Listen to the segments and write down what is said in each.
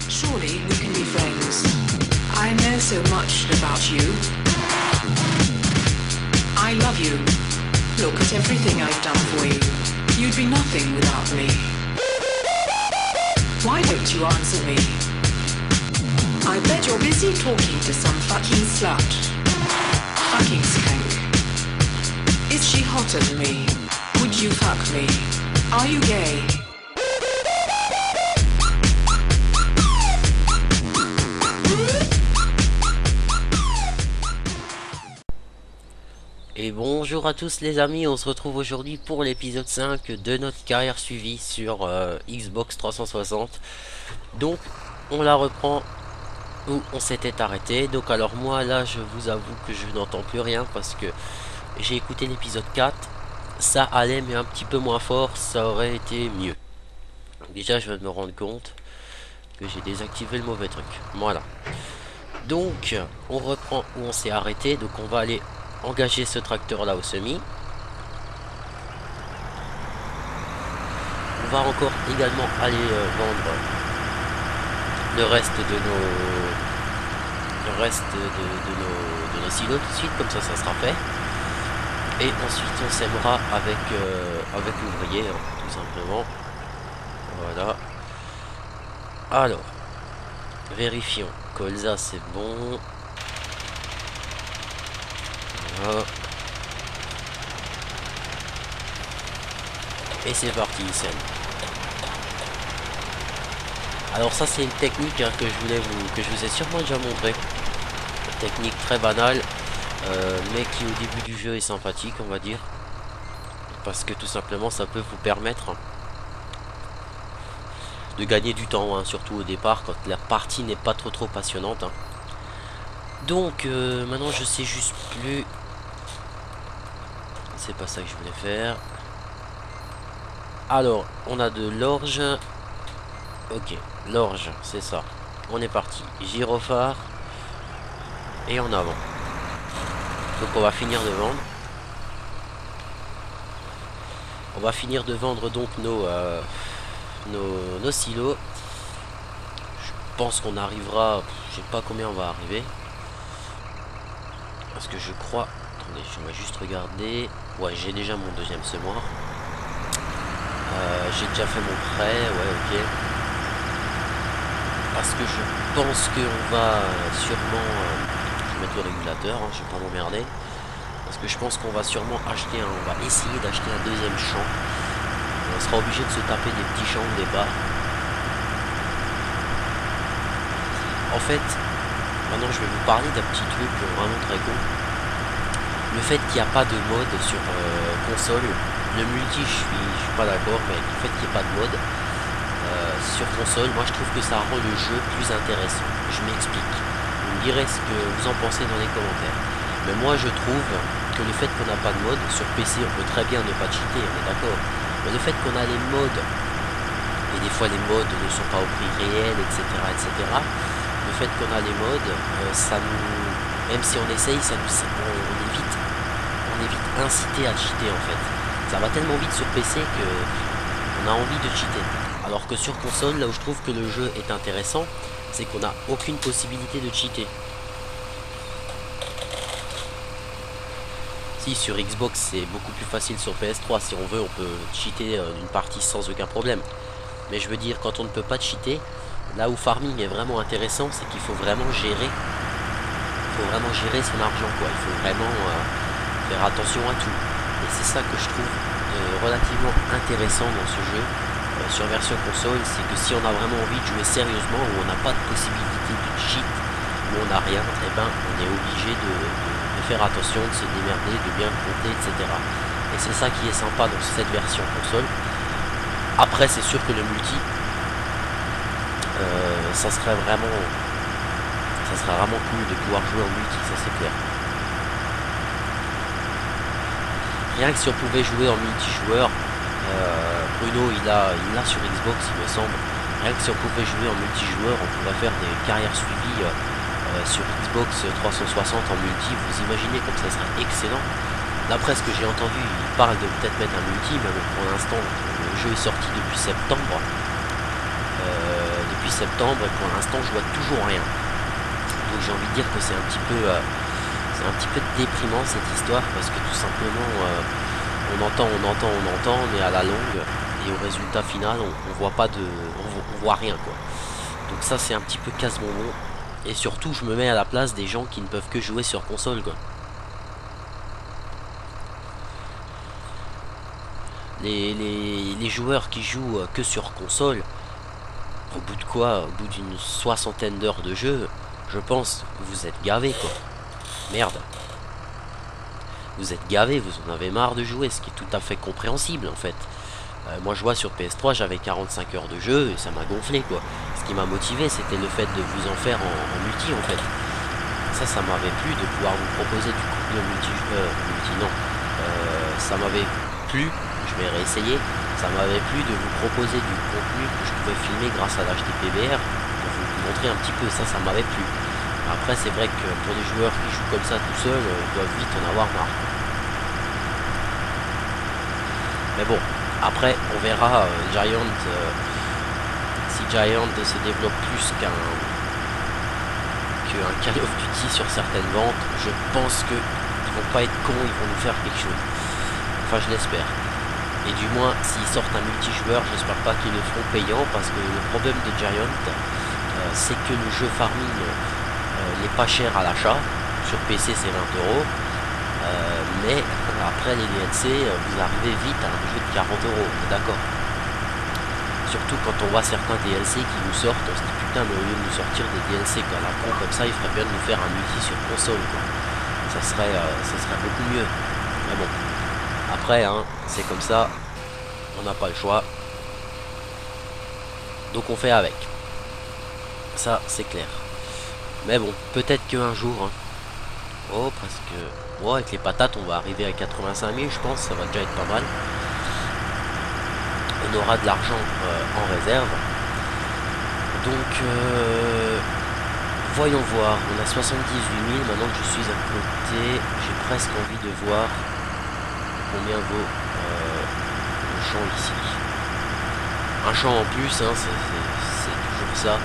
Surely we can be friends. I know so much about you. I love you. Look at everything I've done for you. You'd be nothing without me. Why don't you answer me? I bet you're busy talking to some fucking slut. Fucking skank. Is she hotter than me? Would you fuck me? Are you gay? Et bonjour à tous les amis, on se retrouve aujourd'hui pour l'épisode 5 de notre carrière suivie sur Xbox 360. Donc on la reprend où on s'était arrêté. Donc alors moi là je vous avoue que je n'entends plus rien parce que j'ai écouté l'épisode 4. Ça allait mais un petit peu moins fort, ça aurait été mieux. Déjà je viens de me rendre compte que j'ai désactivé le mauvais truc. Voilà. Donc on reprend où on s'est arrêté. Donc on va aller engager ce tracteur là au semis. On va encore également aller vendre le reste de nos silos tout de suite, comme ça sera fait. Et ensuite on sèmera avec l'ouvrier, hein, tout simplement. Voilà. Alors vérifions. Colza c'est bon. Voilà. Et c'est parti, il sème. Alors ça c'est une technique hein, que je vous ai sûrement déjà montré. Une technique très banale, mais qui au début du jeu est sympathique, on va dire, parce que tout simplement ça peut vous permettre de gagner du temps, hein, surtout au départ quand la partie n'est pas trop passionnante. Hein. Donc maintenant je sais juste plus. C'est pas ça que je voulais faire. Alors, on a de l'orge. Ok, l'orge, c'est ça. On est parti. Gyrophare. Et en avant. Donc on va finir de vendre. On va finir de vendre donc nos silos. Je pense qu'on arrivera. Je sais pas combien on va arriver. Parce que je crois. Attendez, je vais juste regarder. Ouais, j'ai déjà mon deuxième semoir. J'ai déjà fait mon prêt, ouais, ok. Parce que je pense qu'on va sûrement... je vais mettre le régulateur, hein, je vais pas m'emmerder. Parce que je pense qu'on va sûrement acheter on va essayer d'acheter un deuxième champ. On sera obligé de se taper des petits champs au départ. En fait, maintenant je vais vous parler d'un petit truc vraiment très con. Le fait qu'il n'y a pas de mode sur console, le multi je suis pas d'accord, mais le fait qu'il n'y ait pas de mode sur console, moi je trouve que ça rend le jeu plus intéressant. Je m'explique. Vous me direz ce que vous en pensez dans les commentaires. Mais moi je trouve que le fait qu'on n'a pas de mode, sur PC on peut très bien ne pas cheater, on est d'accord. Mais le fait qu'on a les modes, et des fois les modes ne sont pas au prix réel, etc. Le fait qu'on a les modes, ça nous... Même si on essaye, ça nous, on est vite incité à cheater en fait. Ça va tellement vite sur PC que on a envie de cheater. Alors que sur console, là où je trouve que le jeu est intéressant, c'est qu'on n'a aucune possibilité de cheater. Si sur Xbox c'est beaucoup plus facile, sur PS3 si on veut on peut cheater une partie sans aucun problème. Mais je veux dire, quand on ne peut pas cheater, là où farming est vraiment intéressant, c'est qu'il faut vraiment gérer. Son argent quoi. Il faut vraiment faire attention à tout. Et c'est ça que je trouve relativement intéressant dans ce jeu sur version console, c'est que si on a vraiment envie de jouer sérieusement, où on n'a pas de possibilité de cheat, où on n'a rien, et ben on est obligé de faire attention, de se démerder, de bien compter, etc. Et c'est ça qui est sympa dans cette version console. Après c'est sûr que le multi, ça serait vraiment cool de pouvoir jouer en multi, ça c'est clair. Rien que si on pouvait jouer en multijoueur, Bruno il l'a sur Xbox il me semble. Rien que si on pouvait jouer en multijoueur, on pourrait faire des carrières suivies sur Xbox 360 en multi. Vous imaginez comme ça serait excellent. D'après ce que j'ai entendu, il parle de peut-être mettre un multi, mais pour l'instant le jeu est sorti depuis septembre. depuis septembre et pour l'instant je vois toujours rien. Donc j'ai envie de dire que c'est un petit peu déprimant cette histoire parce que tout simplement on entend, mais à la longue et au résultat final on voit pas on voit rien quoi. Donc ça c'est un petit peu casse-bonbon et surtout je me mets à la place des gens qui ne peuvent que jouer sur console quoi. Les joueurs qui jouent que sur console, au bout de quoi, au bout d'une 60aine d'heures de jeu, je pense que vous êtes gavés quoi. Merde. Vous êtes gavés, vous en avez marre de jouer, ce qui est tout à fait compréhensible en fait. Moi je vois sur PS3 j'avais 45 heures de jeu et ça m'a gonflé quoi. Ce qui m'a motivé c'était le fait de vous en faire en multi en fait. Ça m'avait plu de pouvoir vous proposer du contenu multi non. Ça m'avait plu, je vais réessayer, ça m'avait plu de vous proposer du contenu que je pouvais filmer grâce à l'HDPVR pour vous montrer un petit peu, ça m'avait plu. Après c'est vrai que pour des joueurs qui jouent comme ça tout seuls, doivent vite en avoir marre. Mais bon, après on verra Giant, si Giant se développe plus qu'un Call of Duty sur certaines ventes, je pense que ils vont pas être cons, ils vont nous faire quelque chose. Enfin je l'espère. Et du moins s'ils sortent un multijoueur, j'espère pas qu'ils le feront payant parce que le problème de Giant c'est que le jeu farming n'est pas cher à l'achat. Sur PC c'est 20 €. Mais après les DLC, vous arrivez vite à un jeu de 40 €, d'accord. Surtout quand on voit certains DLC qui nous sortent, on se dit putain mais au lieu de nous sortir des DLC quoi, la con comme ça, il ferait bien de nous faire un multi sur console quoi. Ça serait beaucoup mieux. Mais bon, après hein, c'est comme ça, on n'a pas le choix. Donc on fait avec. Ça c'est clair. Mais bon, peut-être qu'un jour, hein, oh presque, ouais, avec les patates on va arriver à 85 000 je pense, ça va déjà être pas mal. On aura de l'argent en réserve. Donc voyons voir, on a 78 000, maintenant que je suis à côté, j'ai presque envie de voir combien vaut le champ ici. Un champ en plus, hein, c'est toujours ça.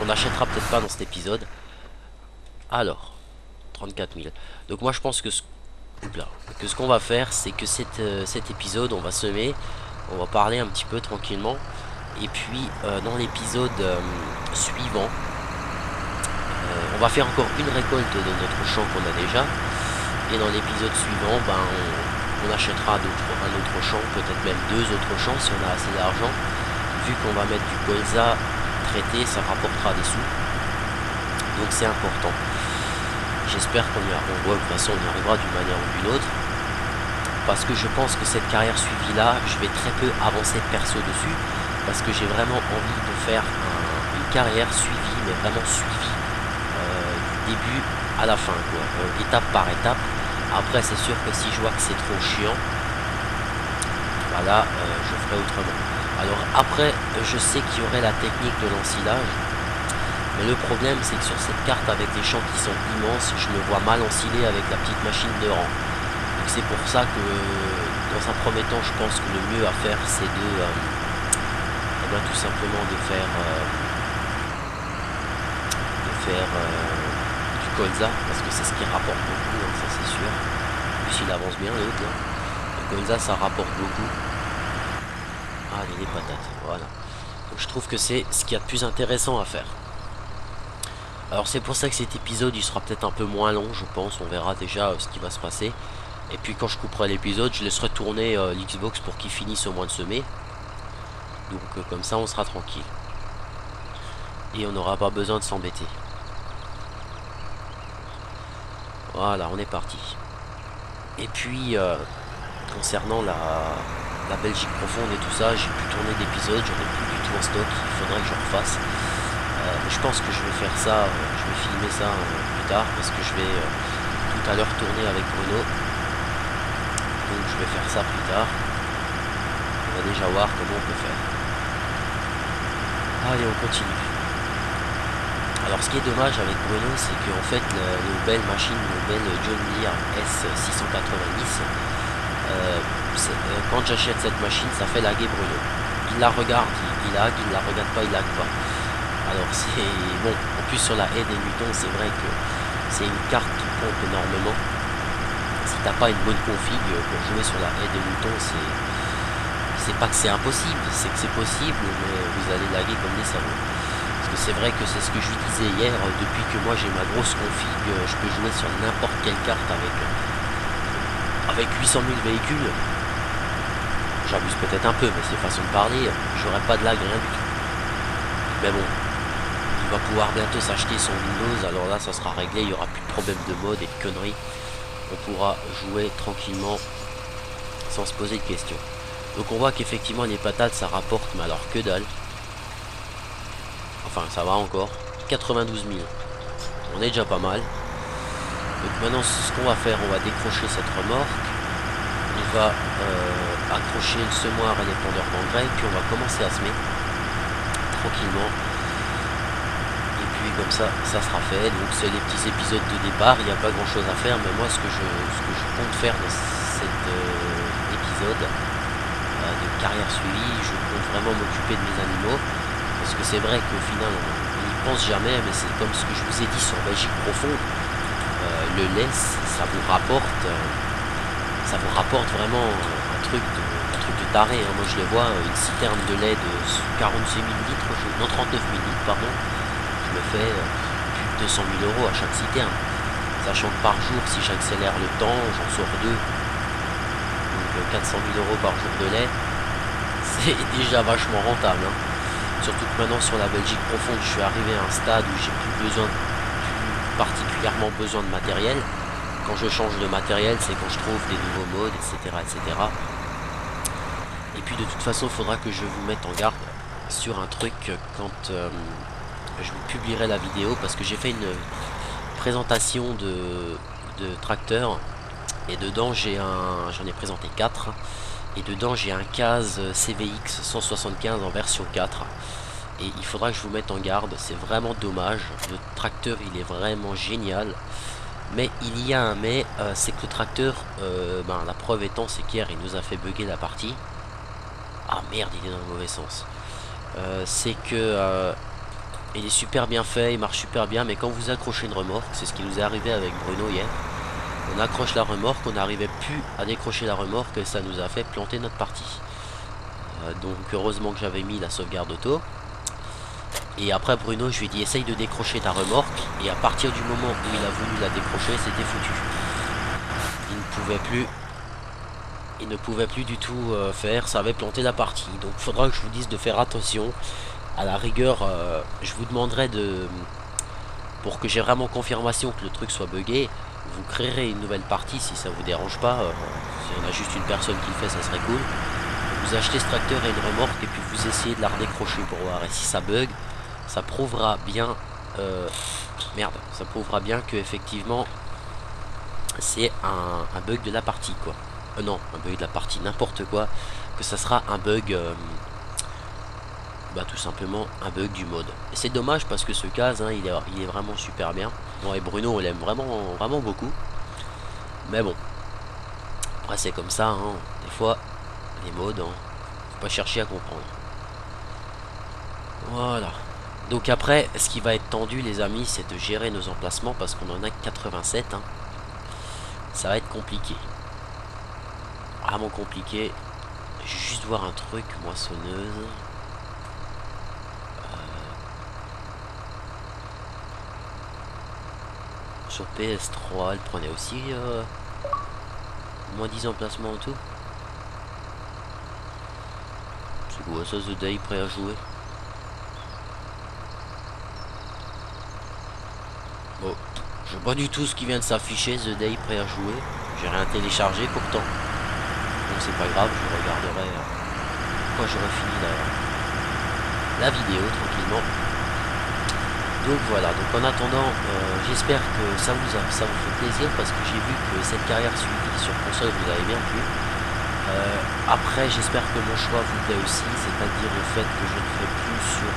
On n'achètera peut-être pas dans cet épisode. Alors, 34 000. Donc moi je pense que ce qu'on va faire, c'est que cet épisode, on va semer, on va parler un petit peu tranquillement. Et puis dans l'épisode suivant, on va faire encore une récolte de notre champ qu'on a déjà. Et dans l'épisode suivant, ben, on achètera un autre champ, peut-être même 2 autres champs si on a assez d'argent. Vu qu'on va mettre du colza traité, ça rapportera des sous. Donc c'est important. J'espère qu'on y arrivera. De toute façon, on y arrivera d'une manière ou d'une autre. Parce que je pense que cette carrière suivie là, je vais très peu avancer perso dessus. Parce que j'ai vraiment envie de faire une carrière suivie, mais vraiment suivie du début à la fin, quoi. Étape par étape. Après, c'est sûr que si je vois que c'est trop chiant, voilà, je ferai autrement. Alors après, je sais qu'il y aurait la technique de l'ensilage. Mais le problème c'est que sur cette carte avec des champs qui sont immenses, je me vois mal ensiler avec la petite machine de rang. Donc c'est pour ça que dans un premier temps je pense que le mieux à faire c'est de tout simplement de faire du colza, parce que c'est ce qui rapporte beaucoup, hein, ça c'est sûr. Plus il avance bien l'autre là. Le colza ça rapporte beaucoup. Ah les patates, voilà. Donc je trouve que c'est ce qu'il y a de plus intéressant à faire. Alors c'est pour ça que cet épisode il sera peut-être un peu moins long je pense, on verra déjà ce qui va se passer. Et puis quand je couperai l'épisode je laisserai tourner l'Xbox pour qu'il finisse au moins de semer. Donc comme ça on sera tranquille. Et on n'aura pas besoin de s'embêter. Voilà, on est parti. Et puis concernant la Belgique profonde et tout ça, j'ai pu tourner d'épisodes, j'en ai plus du tout en stock, il faudrait que je refasse. Je pense que je vais faire ça, je vais filmer ça plus tard parce que je vais tout à l'heure tourner avec Bruno. Donc je vais faire ça plus tard. On va déjà voir comment on peut faire. Allez, on continue. Alors ce qui est dommage avec Bruno, c'est qu'en fait nos belles machines, nos belles John Deere S690, quand j'achète cette machine, ça fait laguer Bruno. il la regarde, il lag, il la regarde pas, il lag pas. Alors c'est bon, en plus sur la haie des Newtons, c'est vrai que c'est une carte qui pompe énormément. Si t'as pas une bonne config pour jouer sur la haie des Newtons, c'est pas que c'est impossible, c'est que c'est possible, mais vous allez laguer comme des salauds. Parce que c'est vrai que c'est ce que je lui disais hier, depuis que moi j'ai ma grosse config, je peux jouer sur n'importe quelle carte avec 800 000 véhicules. J'abuse peut-être un peu, mais c'est façon de parler, j'aurai pas de lag, rien du tout. Mais bon, il va pouvoir bientôt s'acheter son Windows, alors là ça sera réglé, il n'y aura plus de problème de mode et de conneries. On pourra jouer tranquillement sans se poser de questions. Donc on voit qu'effectivement les patates ça rapporte, mais alors que dalle. Enfin ça va encore. 92 000. On est déjà pas mal. Donc maintenant ce qu'on va faire, on va décrocher cette remorque. On va accrocher le semoir et l'épandeur d'engrais. Puis on va commencer à semer. Tranquillement. Et puis comme ça, ça sera fait. Donc c'est les petits épisodes de départ. Il n'y a pas grand chose à faire. Mais moi ce que je compte faire dans cet épisode de carrière suivie, je compte vraiment m'occuper de mes animaux. Parce que c'est vrai qu'au final on n'y pense jamais, mais c'est comme ce que je vous ai dit sur Belgique profonde, le lait ça vous rapporte vraiment un truc de taré, hein. Moi je le vois, une citerne de lait de 46 000 litres, non 39 000 litres pardon, je me fais plus de 200 000 euros à chaque citerne, sachant que par jour si j'accélère le temps j'en sors deux, donc 400 000 euros par jour de lait, c'est déjà vachement rentable, hein. Surtout que maintenant sur la Belgique profonde, je suis arrivé à un stade où j'ai plus particulièrement besoin de matériel. Quand je change de matériel, c'est quand je trouve des nouveaux modes, etc., etc. Et puis de toute façon, il faudra que je vous mette en garde sur un truc quand je vous publierai la vidéo, parce que j'ai fait une présentation de tracteur et dedans j'en ai présenté 4. Et dedans j'ai un CAZ CVX 175 en version 4. Et il faudra que je vous mette en garde, c'est vraiment dommage. Le tracteur il est vraiment génial. Mais il y a un mais, c'est que le tracteur, la preuve étant c'est qu'hier il nous a fait bugger la partie. Ah merde, il est dans le mauvais sens. C'est que il est super bien fait, il marche super bien, mais quand vous accrochez une remorque, c'est ce qui nous est arrivé avec Bruno hier. On accroche la remorque, on n'arrivait plus à décrocher la remorque et ça nous a fait planter notre partie. Donc heureusement que j'avais mis la sauvegarde auto. Et après Bruno, je lui ai dit essaye de décrocher ta remorque. Et à partir du moment où il a voulu la décrocher, c'était foutu. Il ne pouvait plus du tout faire, ça avait planté la partie. Donc il faudra que je vous dise de faire attention. À la rigueur, je vous demanderai pour que j'ai vraiment confirmation que le truc soit buggé, vous créerez une nouvelle partie si ça vous dérange pas. Si on a juste une personne qui le fait, ça serait cool. Vous achetez ce tracteur et une remorque et puis vous essayez de la redécrocher pour voir. Et si ça bug, ça prouvera bien ça prouvera bien que effectivement c'est un bug de la partie quoi. Non, un bug de la partie, n'importe quoi. Que ça sera un bug tout simplement un bug du mode. Et c'est dommage parce que ce CAZ hein, il est vraiment super bien. Moi et Bruno on l'aime vraiment beaucoup. Mais bon, après c'est comme ça hein. Des fois les modes hein, faut pas chercher à comprendre. Voilà. Donc après ce qui va être tendu les amis, c'est de gérer nos emplacements parce qu'on en a 87 hein. Ça va être compliqué, vraiment compliqué. Je vais juste voir un truc, moissonneuse. Sur PS3, elle prenait aussi moins 10 emplacements en tout. C'est quoi ça, The Day prêt à jouer? Bon, je vois pas du tout ce qui vient de s'afficher, The Day prêt à jouer. J'ai rien téléchargé pourtant. Bon, c'est pas grave, je regarderai quand j'aurai fini la vidéo tranquillement. Donc voilà, donc en attendant, j'espère que ça vous fait plaisir parce que j'ai vu que cette carrière suivie sur console vous avez bien plu. Après, j'espère que mon choix vous plaît aussi, c'est-à-dire le fait que je ne fais plus sur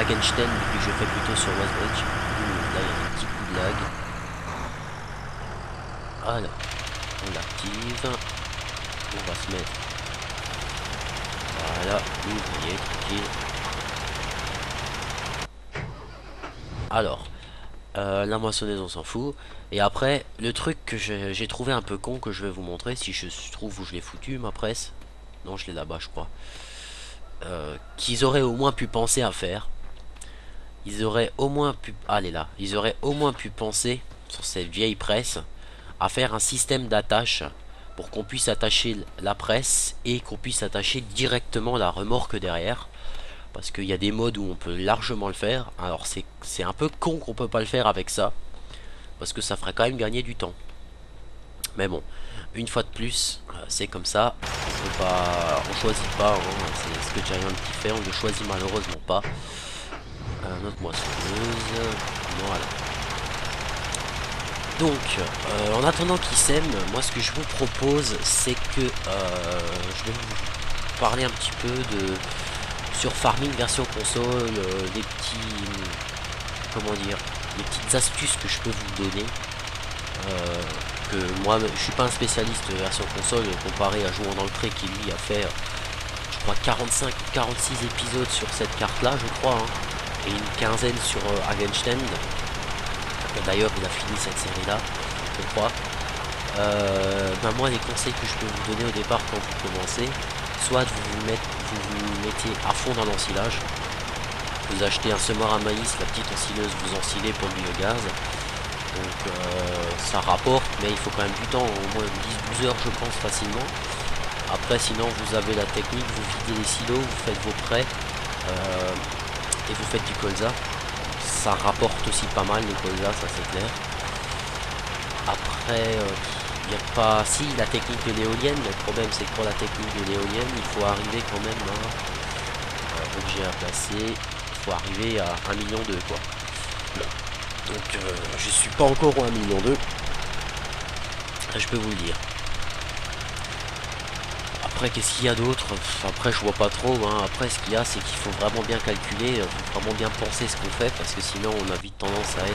Hagenstein, puis que je fais plutôt sur Westbridge. Là, il y a un petit coup de lag. Alors, on l'active. On va se mettre. Voilà, oubliez, tranquille. Alors, la moissonneuse on s'en fout. Et après, le truc que j'ai trouvé un peu con que je vais vous montrer, si je trouve où je l'ai foutu, ma presse. Non, je l'ai là-bas, je crois. Qu'ils auraient au moins pu penser à faire. Ils auraient au moins pu... Ah, elle est là. Ils auraient au moins pu penser, sur cette vieille presse, à faire un système d'attache pour qu'on puisse attacher la presse et qu'on puisse attacher directement la remorque derrière. Parce qu'il y a des modes où on peut largement le faire. Alors c'est un peu con qu'on peut pas le faire avec ça. Parce que ça ferait quand même gagner du temps. Mais bon, une fois de plus, c'est comme ça. On peut pas, on choisit pas. Hein, c'est ce que Giant qui fait. On ne choisit malheureusement pas. Notre moissonneuse. Voilà. Donc, en attendant qu'il sème, moi ce que je vous propose, c'est que je vais vous parler un petit peu de sur Farming version console, des petits, comment dire, des petites astuces que je peux vous donner. Que moi, je suis pas un spécialiste version console comparé à Jouant dans le Pré qui lui a fait, je crois 45 ou 46 épisodes sur cette carte-là, je crois, hein, et une quinzaine sur Hagenstein. D'ailleurs, il a fini cette série-là, je crois. Ben moi, les conseils que je peux vous donner au départ quand vous commencez, soit vous vous mettez à fond dans l'ensilage. Vous achetez un semoir à maïs, la petite ensileuse, vous ensilez pour le biogaz. Donc ça rapporte, mais il faut quand même du temps, au moins 10-12 heures je pense facilement. Après, sinon vous avez la technique, vous videz les silos, vous faites vos prêts et vous faites du colza. Ça rapporte aussi pas mal le colza, ça c'est clair. Après, il n'y a pas... Si, la technique de l'éolienne, le problème c'est que pour la technique de l'éolienne, il faut arriver quand même à... objet à placer, il faut arriver à 1,2 million quoi. Donc je suis pas encore au 1,2 million, je peux vous le dire. Après, qu'est-ce qu'il y a d'autre? Après, je vois pas trop, hein. Après, ce qu'il y a, c'est qu'il faut vraiment bien calculer, vraiment bien penser ce qu'on fait, parce que sinon, on a vite tendance à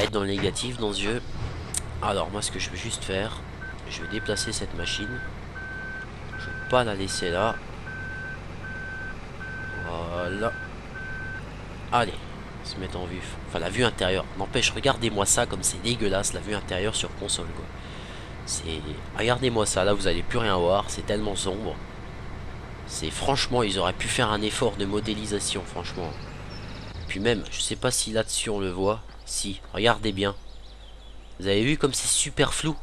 être dans le négatif, dans ce jeu. Alors, moi, ce que je vais juste faire, je vais déplacer cette machine. Je vais pas la laisser là. Voilà. Allez, se mettre en vue. Enfin, la vue intérieure. N'empêche, regardez-moi ça, comme c'est dégueulasse, la vue intérieure sur console, quoi. C'est... Regardez-moi ça, là vous allez plus rien voir, c'est tellement sombre. C'est franchement, ils auraient pu faire un effort de modélisation, franchement. Puis même, je sais pas si là-dessus on le voit. Si, regardez bien. Vous avez vu comme c'est super flou?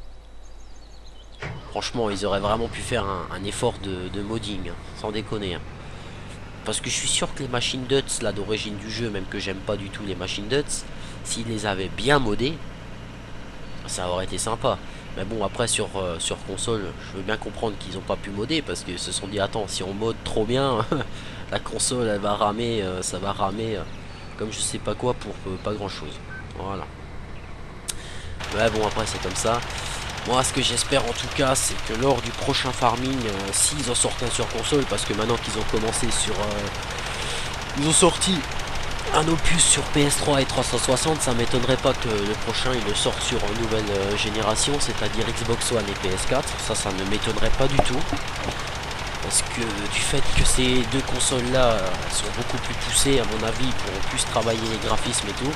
Franchement, ils auraient vraiment pu faire un effort de modding, hein, sans déconner. Hein. Parce que je suis sûr que les machines Duts, là d'origine du jeu, même que j'aime pas du tout les machines Duts, s'ils les avaient bien modées, ça aurait été sympa. Mais bon, après sur console, je veux bien comprendre qu'ils n'ont pas pu modder parce qu'ils se sont dit attends, si on mode trop bien, la console elle va ramer, ça va ramer comme je sais pas quoi pour pas grand chose. Voilà. Mais bon, après c'est comme ça. Moi, ce que j'espère en tout cas, c'est que lors du prochain farming, s'ils en sortent un sur console, parce que maintenant qu'ils ont commencé sur, ils ont sorti un opus sur PS3 et 360, ça m'étonnerait pas que le prochain il le sorte sur une nouvelle génération, c'est-à-dire Xbox One et PS4. Ça ne m'étonnerait pas du tout. Parce que du fait que ces deux consoles là sont beaucoup plus poussées, à mon avis, ils pourront plus travailler les graphismes et tout.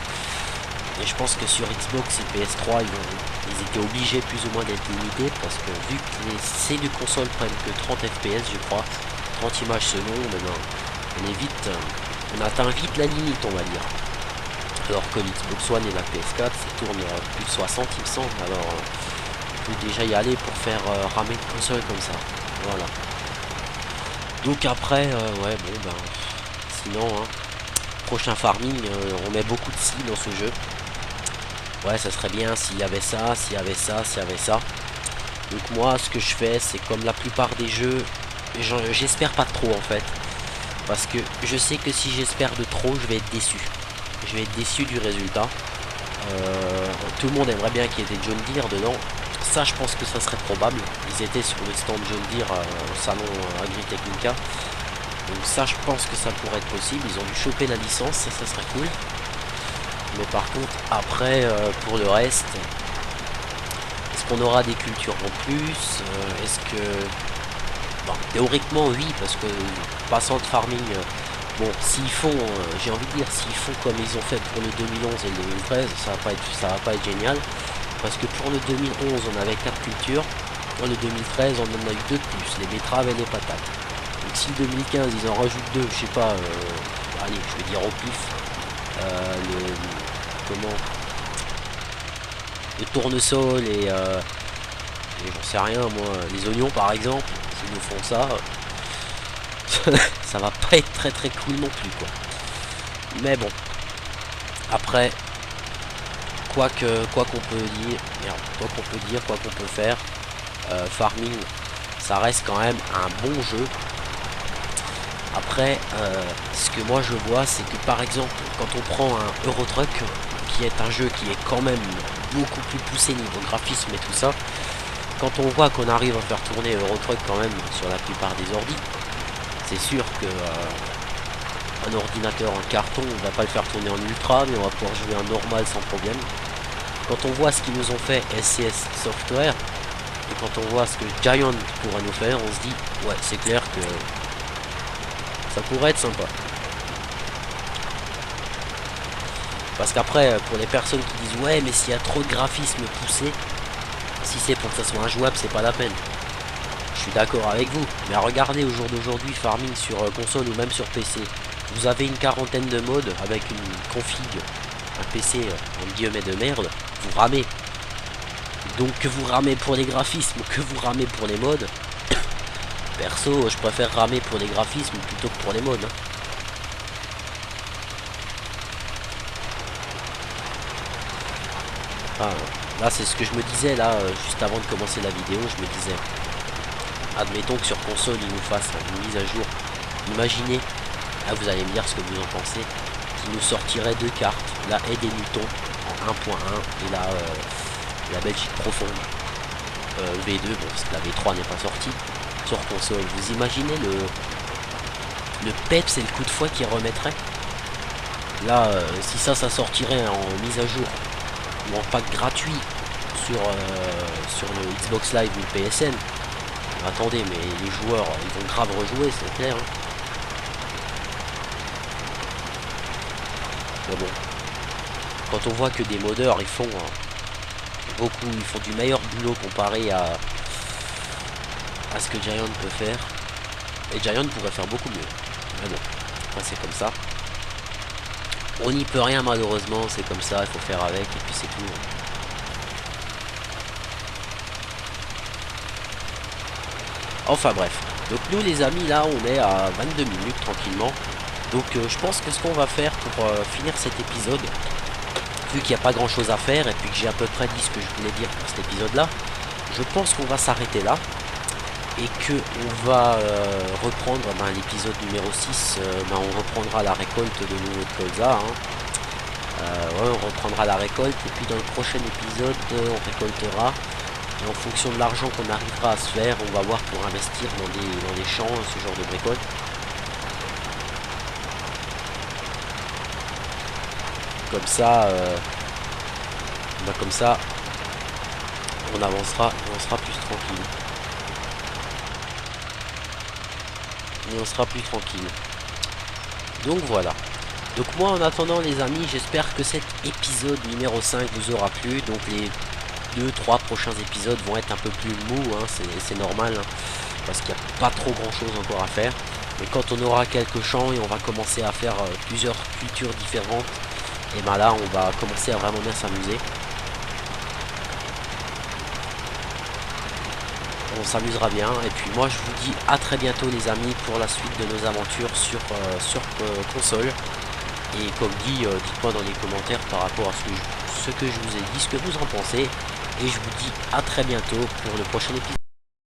Et je pense que sur Xbox et PS3, ils étaient obligés plus ou moins d'être limités, parce que vu que ces deux consoles prennent que 30 FPS, je crois, 30 images secondes, on est vite... on atteint vite la limite, on va dire. Alors que l'Xbox One et la PS4, ça tourne à plus de 60, il me semble. Alors, on peut déjà y aller pour faire ramer une console comme ça. Voilà. Donc après, ouais, bon, ben... Sinon, hein, prochain farming, on met beaucoup de si dans ce jeu. Ouais, ça serait bien s'il y avait ça, s'il y avait ça, s'il y avait ça. Donc moi, ce que je fais, c'est comme la plupart des jeux, j'espère pas trop en fait. Parce que je sais que si j'espère de trop, je vais être déçu. Je vais être déçu du résultat. Tout le monde aimerait bien qu'il y ait des John Deere dedans. Ça, je pense que ça serait probable. Ils étaient sur le stand John Deere au salon Agritechnica. Donc ça, je pense que ça pourrait être possible. Ils ont dû choper la licence, ça serait cool. Mais par contre, après, pour le reste, est-ce qu'on aura des cultures en plus? Est-ce que... bon, théoriquement oui, parce que passant de farming, bon, s'ils font, j'ai envie de dire, s'ils font comme ils ont fait pour le 2011 et le 2013, ça va pas être génial, parce que pour le 2011 on avait 4 cultures, pour le 2013 on en a eu 2 de plus, les betteraves et les patates. Donc si 2015 ils en rajoutent 2, je sais pas, allez, je vais dire au pif, le tournesol et j'en sais rien moi, les oignons par exemple, s'ils nous font ça, ça va pas être très très cool non plus quoi. Mais bon, après, quoi qu'on peut dire, quoi qu'on peut faire, farming, ça reste quand même un bon jeu. Après, ce que moi je vois, c'est que par exemple, quand on prend un Euro Truck, qui est un jeu qui est quand même beaucoup plus poussé niveau graphisme et tout ça, quand on voit qu'on arrive à faire tourner Euro Truck quand même sur la plupart des ordis, c'est sûr que un ordinateur en carton, on va pas le faire tourner en ultra, mais on va pouvoir jouer en normal sans problème. Quand on voit ce qu'ils nous ont fait SCS Software, et quand on voit ce que Giant pourrait nous faire, on se dit, ouais, c'est clair que ça pourrait être sympa. Parce qu'après, pour les personnes qui disent, ouais, mais s'il y a trop de graphismes poussés, si c'est pour que ça soit injouable, c'est pas la peine. Je suis d'accord avec vous, mais regardez au jour d'aujourd'hui, farming sur console ou même sur PC, vous avez une quarantaine de modes avec une config, un PC en guillemets de merde, vous ramez. Donc que vous ramez pour les graphismes, que vous ramez pour les modes, perso, je préfère ramer pour les graphismes plutôt que pour les modes. Enfin, là, c'est ce que je me disais, là, juste avant de commencer la vidéo, je me disais, admettons que sur console, il nous fasse une mise à jour. Imaginez, là, vous allez me dire ce que vous en pensez, qu'il nous sortirait 2 cartes, la haie des Newtons en 1.1 et la Belgique profonde V2, bon, parce que la V3 n'est pas sortie sur console. Vous imaginez le peps et le coup de fouet qu'il remettrait là, si ça sortirait en mise à jour ou en pack gratuit sur le Xbox Live ou le PSN, attendez, mais les joueurs ils vont grave rejouer, c'est clair, hein. Mais bon, quand on voit que des modeurs ils font ils font du meilleur boulot comparé à ce que Giant peut faire, et Giant pourrait faire beaucoup mieux, mais bon, après c'est comme ça, on n'y peut rien malheureusement, c'est comme ça, il faut faire avec et puis c'est tout. Enfin bref, donc nous les amis, là on est à 22 minutes tranquillement, donc je pense que ce qu'on va faire pour finir cet épisode, vu qu'il n'y a pas grand chose à faire et puis que j'ai à peu près dit ce que je voulais dire pour cet épisode là, je pense qu'on va s'arrêter là et que on va reprendre l'épisode numéro 6, on reprendra la récolte de nouveau de colza, hein. Ouais, on reprendra la récolte et puis dans le prochain épisode on récoltera, et en fonction de l'argent qu'on arrivera à se faire, on va voir pour investir dans des champs, ce genre de bricole. Comme ça, on avancera et on sera plus tranquille. Donc voilà. Donc moi en attendant les amis, j'espère que cet épisode numéro 5 vous aura plu. Donc les 2-3 prochains épisodes vont être un peu plus mous, hein, c'est normal, hein, parce qu'il n'y a pas trop grand chose encore à faire. Mais quand on aura quelques champs et on va commencer à faire plusieurs cultures différentes, et ben là on va commencer à vraiment bien s'amuser. On s'amusera bien, et puis moi je vous dis à très bientôt les amis pour la suite de nos aventures sur console. Et comme dit, dites-moi dans les commentaires par rapport à ce que je vous ai dit, ce que vous en pensez, et je vous dis à très bientôt pour le prochain épisode.